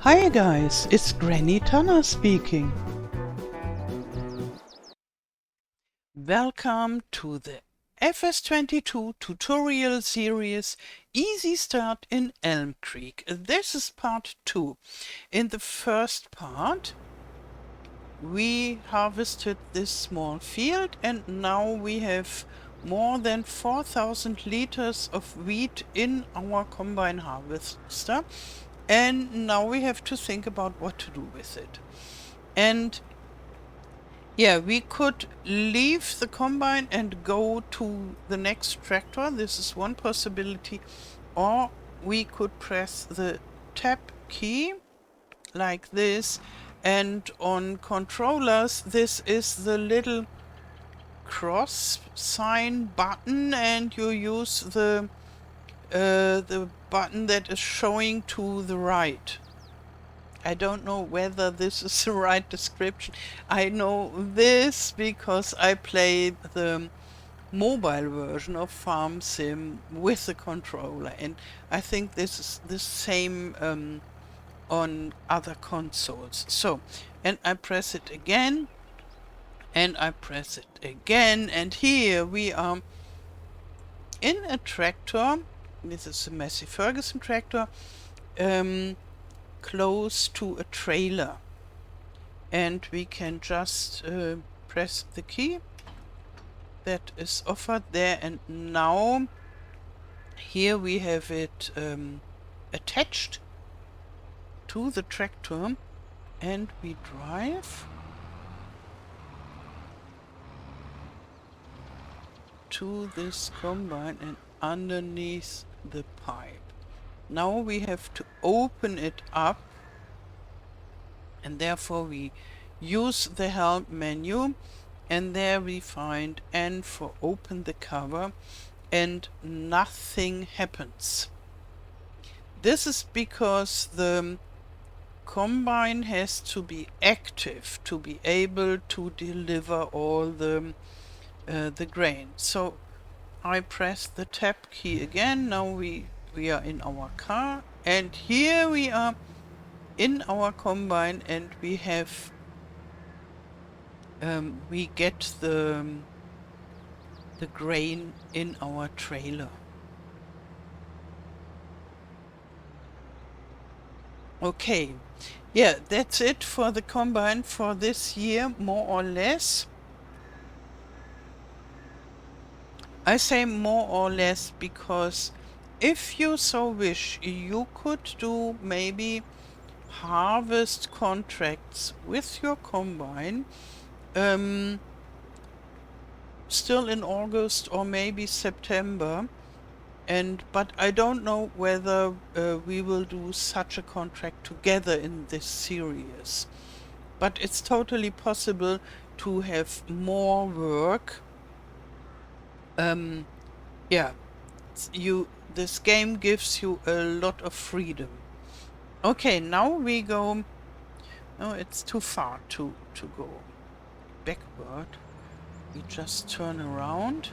Hi guys, it's Granny Tana speaking. Welcome to the FS22 tutorial series Easy Start in Elmcreek. This is part 2. In the first part we harvested this small field and now we have more than 4,000 liters of wheat in our combine harvester, and now we have to think about what to do with it. And yeah, we could leave the combine and go to the next tractor. This is one possibility. Or we could press the tab key like this, and on controllers this is the little cross sign button, and you use the button that is showing to the right. I don't know whether this is the right description. I know this because I played the mobile version of Farm Sim with the controller, and I think this is the same on other consoles. So, and I press it again, and I press it again, and here we are in a tractor. This is a Massey Ferguson tractor, close to a trailer, and we can just press the key that is offered there, and now here we have it attached to the tractor, and we drive to this combine and underneath the pipe. Now we have to open it up, and therefore we use the help menu, and there we find N for open the cover, and nothing happens. This is because the combine has to be active to be able to deliver all the grain. So I press the tab key again. Now we are in our car, and here we are in our combine, and we have we get the grain in our trailer. Okay, yeah, that's it for the combine for this year, more or less. I say more or less because if you so wish, you could do maybe harvest contracts with your combine still in August or maybe September, but I don't know whether we will do such a contract together in this series. But it's totally possible to have more work. Yeah, this game gives you a lot of freedom. Okay, now we go. No, it's too far to go backward. We just turn around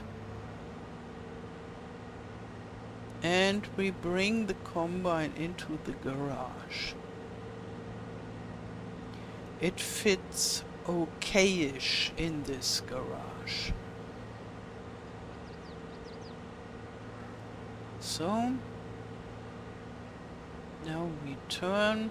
and we bring the combine into the garage. It fits okay-ish in this garage. So now we turn.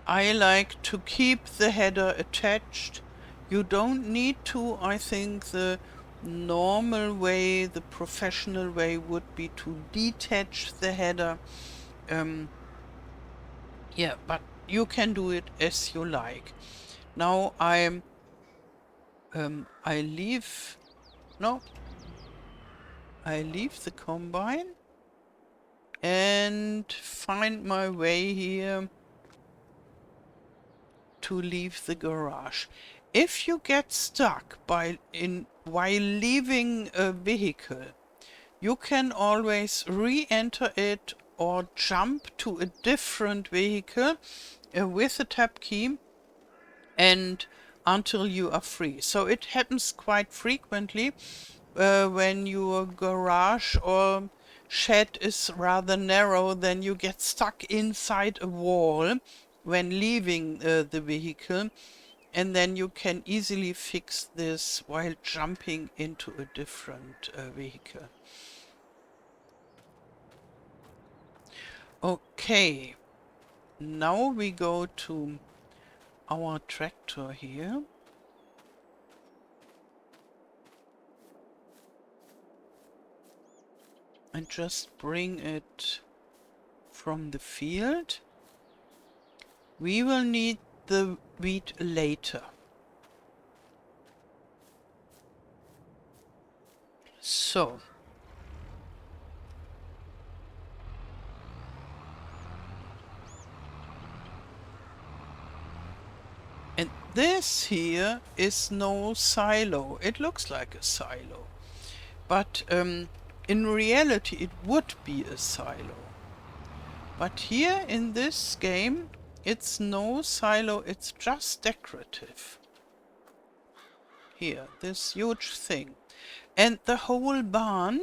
I like to keep the header attached. You don't need to. I think the normal way, the professional way, would be to detach the header. Yeah, but you can do it as you like. Now I leave the combine and find my way here to leave the garage. If you get stuck while leaving a vehicle, you can always re-enter it or jump to a different vehicle with the tab key, and until you are free. So it happens quite frequently when your garage or shed is rather narrow, then you get stuck inside a wall when leaving the vehicle, and then you can easily fix this while jumping into a different vehicle. Okay, now we go to our tractor here. And just bring it from the field. We will need the wheat later. So, and this here is no silo. It looks like a silo, but in reality it would be a silo. But here in this game it's no silo, it's just decorative. Here, this huge thing. And the whole barn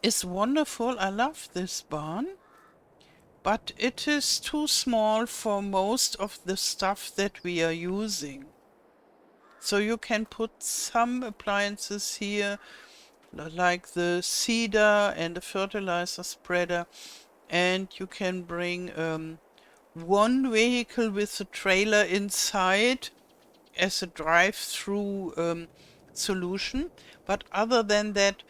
is wonderful. I love this barn. But it is too small for most of the stuff that we are using. So you can put some appliances here, like the seeder and the fertilizer spreader, and you can bring one vehicle with a trailer inside as a drive-through solution. But other than that,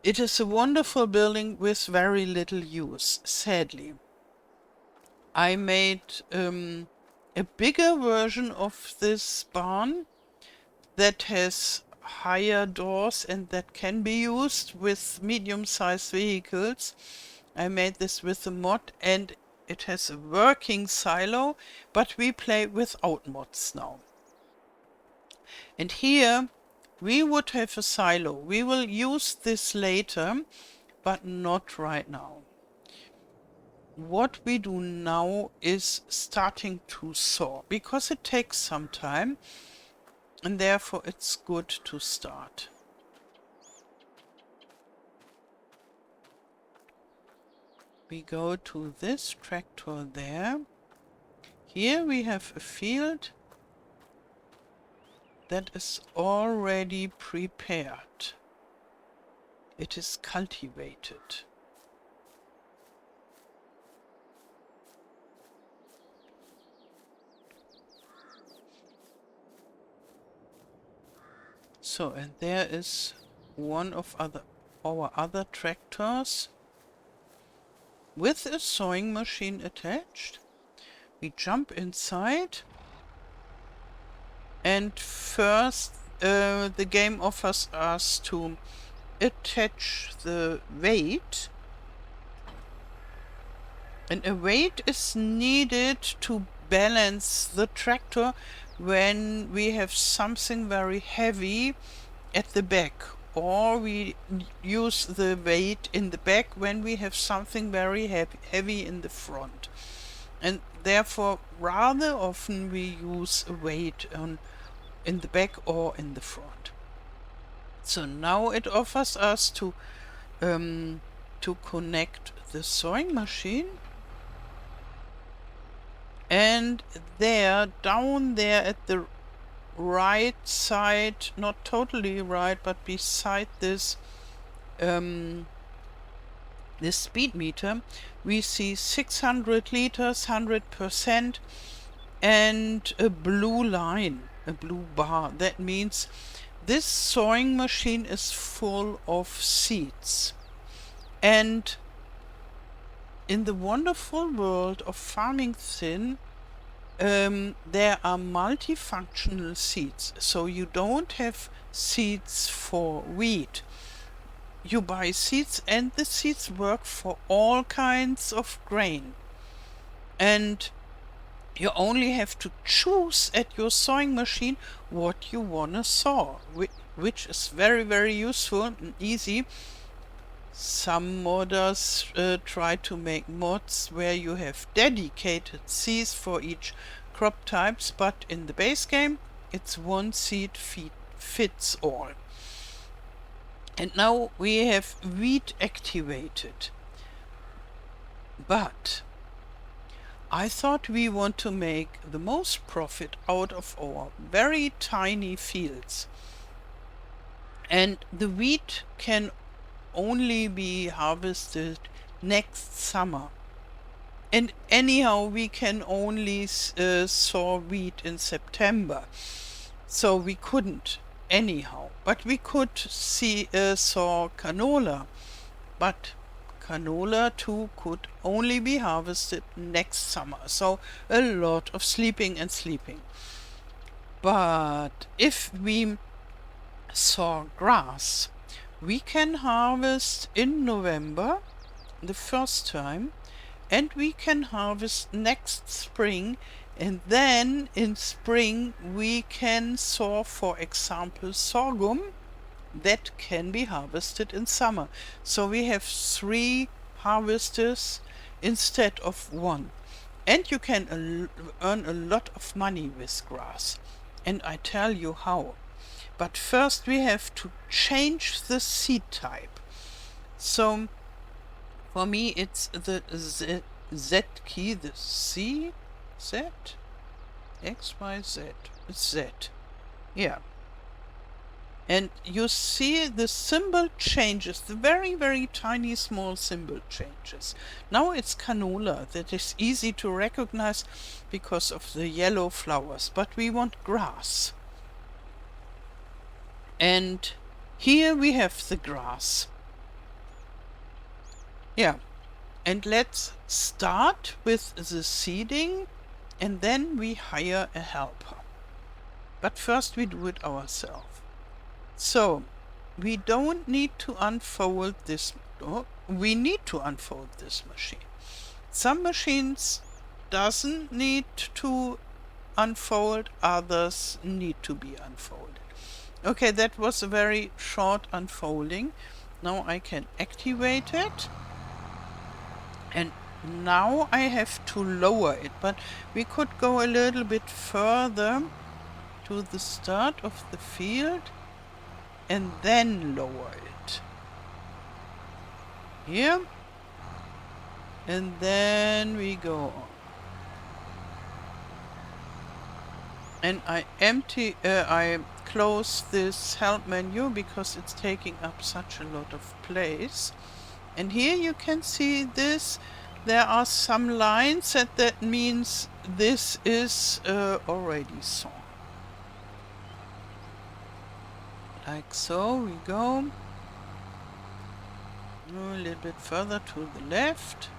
it is a wonderful building with very little use, sadly. I made a bigger version of this barn that has higher doors and that can be used with medium-sized vehicles. I made this with a mod and it has a working silo, but we play without mods now. And here we would have a silo. We will use this later, but not right now. What we do now is starting to saw, because it takes some time and therefore it's good to start. We go to this tractor there. Here we have a field that is already prepared. It is cultivated. So, and there is one of our other tractors with a sewing machine attached. We jump inside, and first the game offers us to attach the weight, and a weight is needed to balance the tractor when we have something very heavy at the back, or we use the weight in the back when we have something very heavy in the front. And therefore rather often we use a weight in the back or in the front. So now it offers us to connect the sewing machine, and there, down there at the right side, not totally right, but beside this this speed meter, we see 600 liters, 100%, and a blue line, a blue bar. That means this sewing machine is full of seeds. And in the wonderful world of farming thin, there are multifunctional seeds. So you don't have seeds for wheat. You buy seeds, and the seeds work for all kinds of grain. And you only have to choose at your sewing machine what you want to sew, which is very, very useful and easy. Some modders try to make mods where you have dedicated seeds for each crop types, but in the base game it's one seed fits all. And now we have wheat activated. But I thought we want to make the most profit out of our very tiny fields. And the wheat can only be harvested next summer. And anyhow, we can only sow wheat in September. So we couldn't anyhow. But we could sow canola. But canola too could only be harvested next summer. So a lot of sleeping and sleeping. But if we sow grass, we can harvest in November the first time, and we can harvest next spring, and then in spring we can sow, for example, sorghum that can be harvested in summer. So we have 3 harvesters instead of 1. And you can earn a lot of money with grass. And I tell you how. But first we have to change the seed type. So for me it's the Z key, the C, Z, X, Y, Z, Z. Yeah. And you see the symbol changes, the very, very tiny small symbol changes. Now it's canola, that is easy to recognize because of the yellow flowers, but we want grass. And here we have the grass. Yeah, and let's start with the seeding, and then we hire a helper. But first we do it ourselves. So, we don't need to unfold this, we need to unfold this machine. Some machines doesn't need to unfold, others need to be unfolded. Okay, that was a very short unfolding. Now I can activate it. And now I have to lower it, but we could go a little bit further to the start of the field and then lower it. Here. And then we go on. And I close this help menu because it's taking up such a lot of place. And here you can see this. There are some lines that means this is already sown. Like so, we go a little bit further to the left.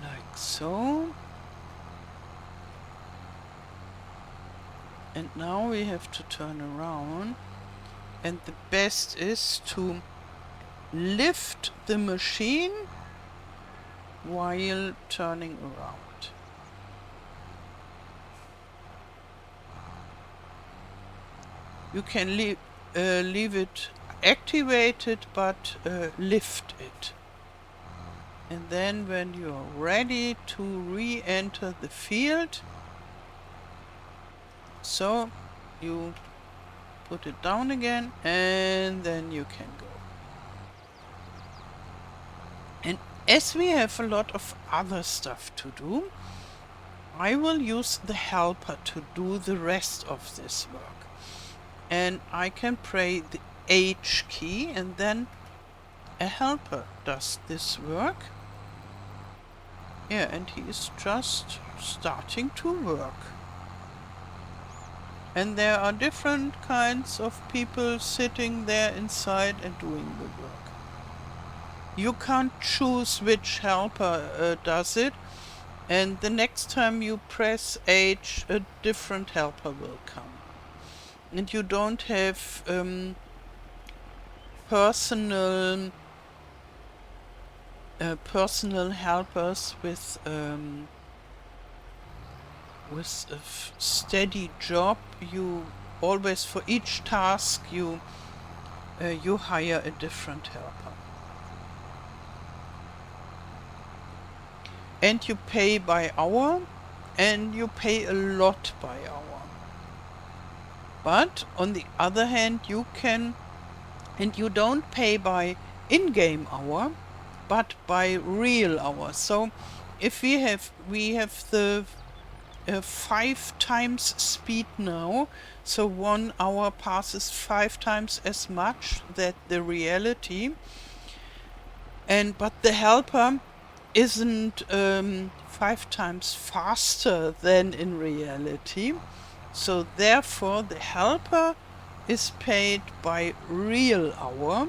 Like so. And now we have to turn around. And the best is to lift the machine while turning around. You can leave it activated, but lift it. And then when you are ready to re-enter the field, so you put it down again, and then you can go. And as we have a lot of other stuff to do, I will use the helper to do the rest of this work. And I can press the H key, and then a helper does this work. Yeah, and he is just starting to work. And there are different kinds of people sitting there inside and doing the work. You can't choose which helper does it, and the next time you press H, a different helper will come. And you don't have personal helpers with a steady job. You always, for each task, you hire a different helper. and you pay by hour, and you pay a lot by hour. But on the other hand, you can, and you don't pay by in-game hour, but by real hour. So if we have the 5 times speed now, so 1 hour passes 5 times as much that the reality, but the helper isn't 5 times faster than in reality. So therefore the helper is paid by real hour,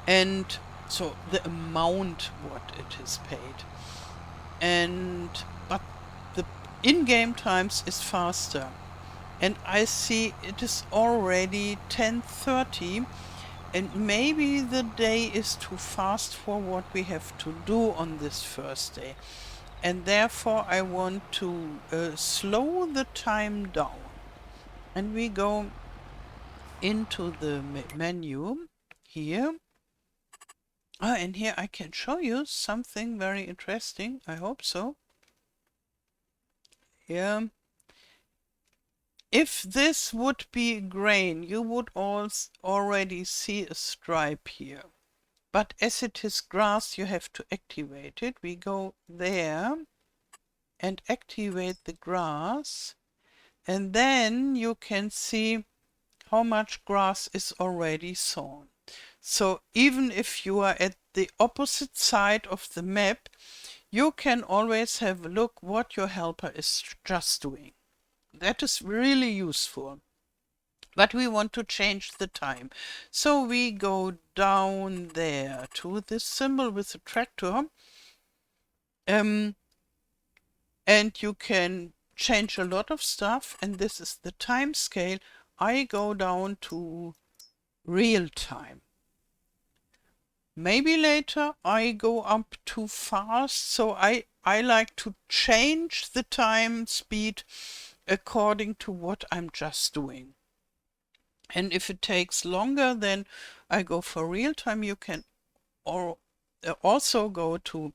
and so the amount what it is paid. But the in-game times is faster. And I see it is already 10:30, and maybe the day is too fast for what we have to do on this first day. And therefore I want to slow the time down. And we go into the menu here. And here I can show you something very interesting. I hope so. Yeah. If this would be grain, you would already see a stripe here. But as it is grass, you have to activate it. We go there and activate the grass. And then you can see how much grass is already sown. So even if you are at the opposite side of the map, you can always have a look what your helper is just doing. That is really useful. But we want to change the time. So we go down there to this symbol with the tractor. And you can change a lot of stuff. And this is the time scale. I go down to real time. Maybe later I go up too fast. So I like to change the time speed according to what I'm just doing. And if it takes longer, then I go for real time. You can also go to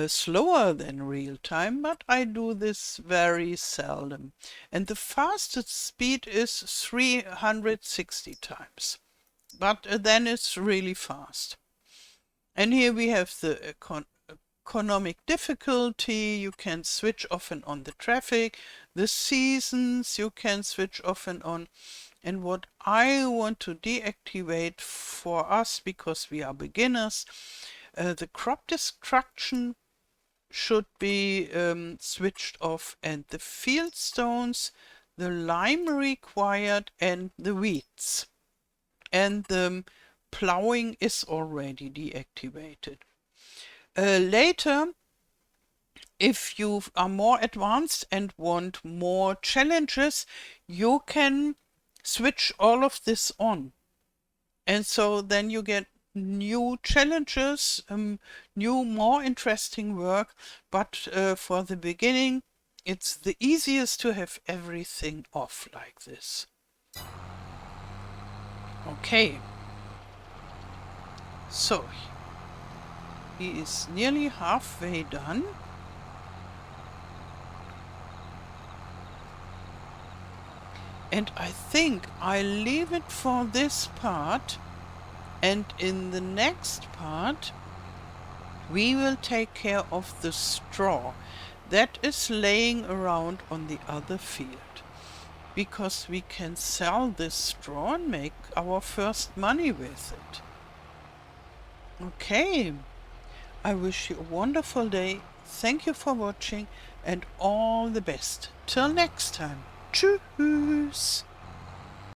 slower than real time, but I do this very seldom. And the fastest speed is 360 times. But then it's really fast. And here we have the economic difficulty. You can switch off and on the traffic. The seasons you can switch off and on. And what I want to deactivate for us, because we are beginners, the crop destruction should be switched off, and the field stones, the lime required, and the weeds. And the plowing is already deactivated. Later, if you are more advanced and want more challenges, you can switch all of this on. And so then you get new challenges, new, more interesting work. But for the beginning, it's the easiest to have everything off like this. Okay. So, he is nearly halfway done. And I think I leave it for this part, and in the next part we will take care of the straw that is laying around on the other field, because we can sell this straw and make our first money with it. Okay, I wish you a wonderful day. Thank you for watching and all the best. Till next time. Tschüss.